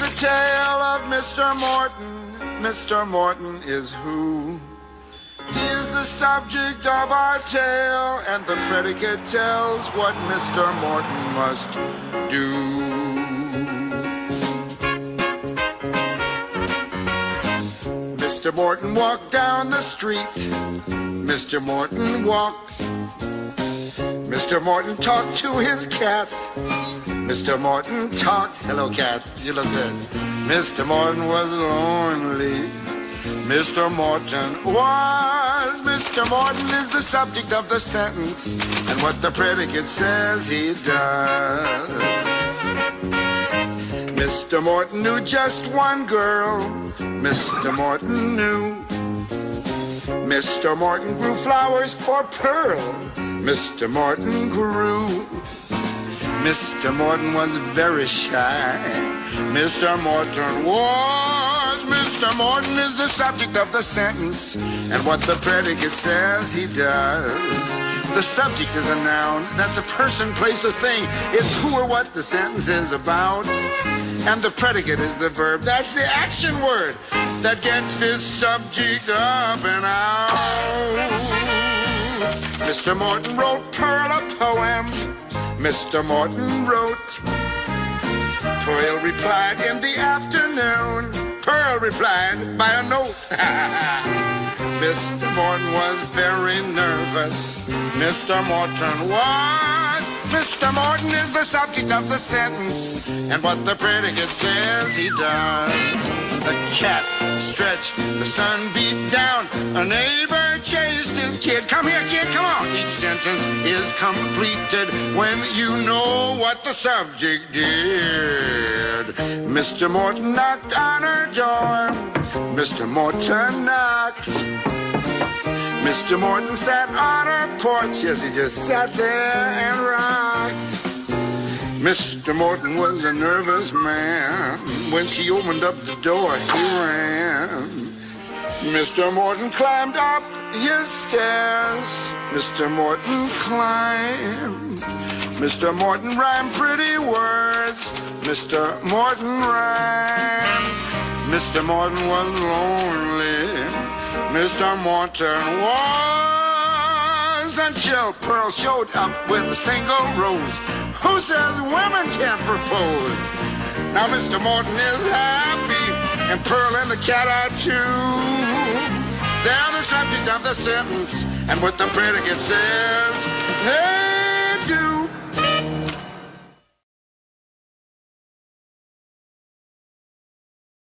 the tale of Mr. Morton. Mr. Morton is who? He is the subject of our tale, and the predicate tells what Mr. Morton must do. Mr. Morton walked down the street. Mr. Morton walked. Mr. Morton talked to his cat. Mr. Morton talked. Hello, cat. You look good. Mr. Morton was lonely. Mr. Morton was. Mr. Morton is the subject of the sentence, and what the predicate says he does. Mr. Morton knew just one girl. Mr. Morton knew. Mr. Morton grew flowers for Pearl. Mr. Morton grew. Mr. Morton was very shy. Mr. Morton was. Mr. Morton is the subject of the sentence, and what the predicate says he does. The subject is a noun. That's a person, place, or thing. It's who or what the sentence is about. And the predicate is the verb. That's the action word that gets this subject up and out. Mr. Morton wrote Pearl a poem. Mr. Morton wrote. Pearl replied in the afternoon. Pearl replied by a note. Mr. Morton was very nervous. Mr. Morton was. Mr. Morton is the subject of the sentence, and what the predicate says he does. The cat stretched, the sun beat down, a neighbor chased his kid. Come here, kid, come on. Each sentence is completed when you know what the subject did. Mr. Morton knocked on her door. Mr. Morton knocked. Mr. Morton sat on her porch. Yes, he just sat there and rocked. Mr. Morton was a nervous man. When she opened up the door, he ran. Mr. Morton climbed up his stairs. Mr. Morton climbed. Mr. Morton rhymed pretty words. Mr. Morton rhymed. Mr. Morton was lonely. Mr. Morton was, until Pearl showed up with a single rose. Who says women can't propose? Now Mr. Morton is happy, and Pearl and the cat are too. They're the subject of the sentence, and what the predicate says, hey!